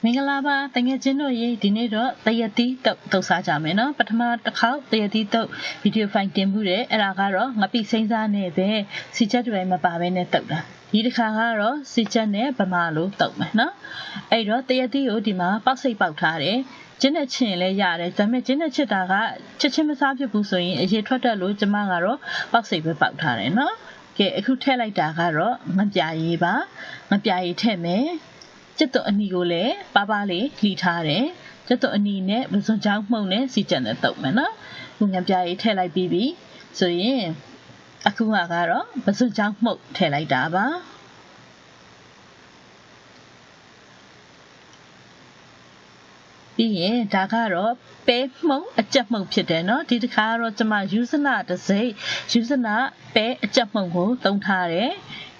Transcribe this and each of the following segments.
မင်္ဂလာပါတကယ်ချင်းတို့ရေဒီနေ့တော့တရတိတုတ်စားကြမယ်နော်ပထမတစ်ခေါက်တရတိတုတ်ဗီဒီယိုဖိုင်တင်မှုတယ်အဲ့ဒါကတော့ငပိစိမ့်စားနဲ့ပဲစီချက်တွေမပါဘဲနဲ့တုတ်တာဒီတစ်ခါကတော့စီချက်နဲ့ဗမာလိုတုတ်မယ်နော်အဲ့တော့တရတိကိုဒီမှာပေါက်စိတ်ပေါက်ထားတယ်ကျင်းနဲ့ချင်လဲရတယ်ဒါပေမဲ့ကျင်းနဲ့ချစ်တာကချက်ချင်းမစားဖြစ်ဘူးဆိုရင်အရေးထွက်တတ်လို့ကျမကတော့ပေါက်စိတ်ပဲပေါက်ထားတယ်နော်ကဲအခုထည့်လိုက်တာကတော့ငပြရေးပါငပြရေးထည့်မယ်ကျက်တော့အနီကိုလည်းပါပါလေးလှီထားတယ်ကျက်တော့အနီနဲ့ပစွန်ချောင်းမှုန့်နဲ့စီချက်နဲ့တုပ်မယ်နော်ခုငပြရေးထည့်လိုက်ပြီးပြီဆိုရင်အခုကတော့ပစွန်ချောင်းမှုန့်ထည့်လိုက်တာပါပြီးရင်ဒါကတော့ပဲမှုန့်အကြက်မှုန့်ဖြစ်တယ်နော်ဒီတစ်ခါကတော့ကျွန်မယူဇနာတစ်စိမ့်ယူဇနာပဲအကြက်မှုန့်ကိုသုံးထားတယ်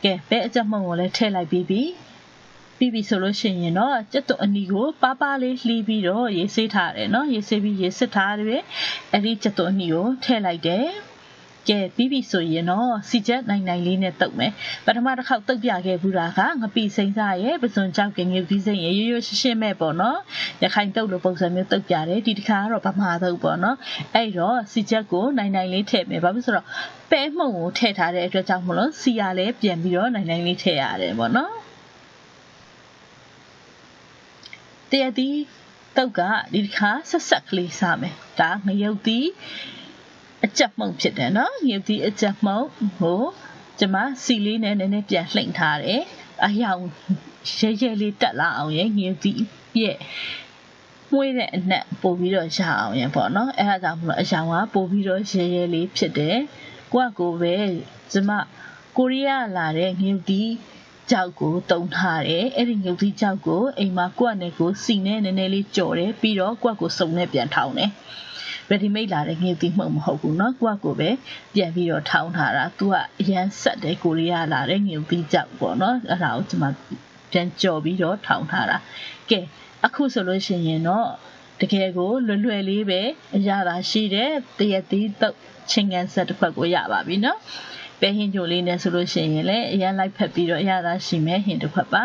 ကဲပဲအကြက်မှုန့်ကိုလည်းထည့်လိုက်ပြီးပြီဆိုလို့ရှိရင်တော့ကျက်တော့အနီကိုပါပါလေးလှီးပြီးတော့ရေးဆေးထားတယ်နော်ရေးဆေးပြီးရေးစစ်ထားတယ်အဲ့ဒီကျက်တော့အနီကိုထည့်လိုက်တယ်ကဲပြီးပြီဆိုရင်တော့စီချက်နိုင်လေးနဲ့တုပ်မယ်ပထမတစ်ခေါက်တုပ်ပြခဲ့ဘူးတာကငပိစိမ့်စားရဲ့ပစွန်ကြောက်ကငယ်ပြီးစိမ့်ရဲ့ရိုးရှင်းမဲ့ပေါ့နော်ရခိုင်တုပ်လိုပုံစံမျိုးတုပ်ပြတယ်ဒီတစ်ခါကတော့ဗမာတုပ်ပေါ့နော်အဲ့တော့စီချက်ကိုနိုင်လေးထည့်မယ်ဘာဖြစ်ဆိုတော့ပဲမှုန့်ကိုထည့်ထားတဲ့အတွက်ကြောင့်မလို့စီရလည်းပြန်ပြီးတော့နိုင်လေးထည့်ရတယ်ပေါ့နော်တရတိတုတ်ကဒီတစ်ခါဆက်ကလေးစားမယ်ဒါငရုတ်သီးအကြက်မှုန့်ဖြစ်တယ်နော်ငရုတ်သီးအကြက်မှုန့်ကိုကျွန်မစီလေးနဲ့နည်းနည်းပြန်လှိမ့်ထားတယ်အယောင်ရဲလေးတက်လာအောင်ရဲ့ငရုတ်သီးရဲ့မွေးတဲ့အနက်ပို့ပြီးတော့ရအောင်ရဲ့ပေါ့နော်အဲ့ဒါကြောင့်မလို့အယောင်ကပို့ပြီးတော့ရဲလေးဖြစ်တယ်ကိုပဲကျွန်မကိုရီးယားလာတဲ့ငရုတ်သီးကြောက်ကိုတုံထားတယ်အဲ့ဒီငုတ်သီးကြောက်ကိုအိမ်မှာကိုယ့်နဲ့ကိုစီနဲ့နည်းနည်းလေးကြော်တယ်ပြီးတော့ကိုယ့်ကိုစုံနဲ့ပြန်ထောင်းတယ် ready made လာတဲ့ငုတ်သီးမှုန့်မဟုတ်ဘူးเนาะကိုယ့်ကိုပဲပြန်ပြီးတော့ထောင်းထားတာသူကအရန်ဆက်တယ်ကိုရီးယားလာတဲ့ငုတ်သီးကြောက်ပေါ့เนาะအဲ့ဒါကိုကျွန်မပြန်ကြော်ပြီးတော့ထောင်းထားတာကဲအခုဆိုလို့ရှိရင်တော့တကယ်ကိုလွယ်လေးပဲအရသာရှိတဲ့တရသီးတုပ်ချင်းကန်ဆက်တစ်ခွက်ကိုရပါပြီเนาะပဲဟင်းကြိုလေးနဲ့ဆိုလို့ရှိရင်လည်းအရင်လိုက်ဖက်ပြီးတော့အရသာရှိမယ်ဟင်းတစ်ခွက်ပါ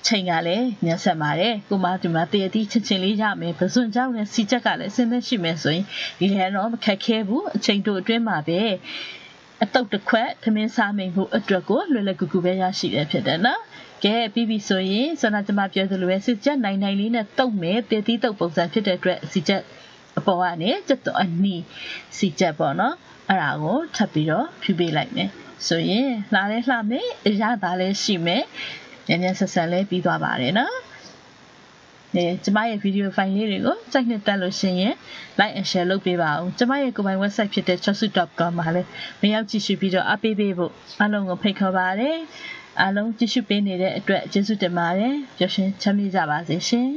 ချိန်ကလည်းညဆက်ပါတယ်ကိုမဒီမှာတရတိချင်းလေးရမယ်ပစွန်ကြောင့်လည်းစီချက်ကလည်းအစင်းသက်ရှိမယ်ဆိုရင်ဒီလည်းတော့မခက်ခဲဘူးအချိန်တို့အတွင်းမှာပဲအတုပ်တစ်ခွက်သမင်းစားမိန်ဖို့အတွက်ကိုလွယ်လွယ်ကူကူပဲရရှိရဖြစ်တယ်နော်ကဲပြီးပြီဆိုရင်စနာကျမပြောသလိုပဲစီချက်နိုင်လေးနဲ့တုပ်မယ်တရတိတုပ်ပုံစံဖြစ်တဲ့အတွက်စီချက်အပေါ်ကနေကျက်တော့အနီးစီချက်ပေါ့နော်အဲ့ဒါကိုထပ်ပြီးတော့ဖြူပေးလိုက်မယ်ဆိုရင်လှမယ်အရသာလည်းရှိမယ်ညံ့ဆက်ဆက်လည်းပြီးသွားပါတယ်နော်ကျမရဲ့ဗီဒီယိုဖိုင်လေးတွေကိုကြိုက်နှစ်တက်လို့ရှိရင် like and share လုပ်ပေးပါဦးကျမရဲ့ကိုယ်ပိုင် website ဖြစ်တဲ့ chotsu.com မှာလည်းမရောက်ကြည့်ရှုပြီးတော့အားပေးဖို့အားလုံးကိုဖိတ်ခေါ်ပါတယ်အားလုံးကြည့်ရှုပေးနေတဲ့အတွက်ကျေးဇူးတင်ပါတယ်ပျော်ရွှင်ချမ်းမြေ့ကြပါစေရှင်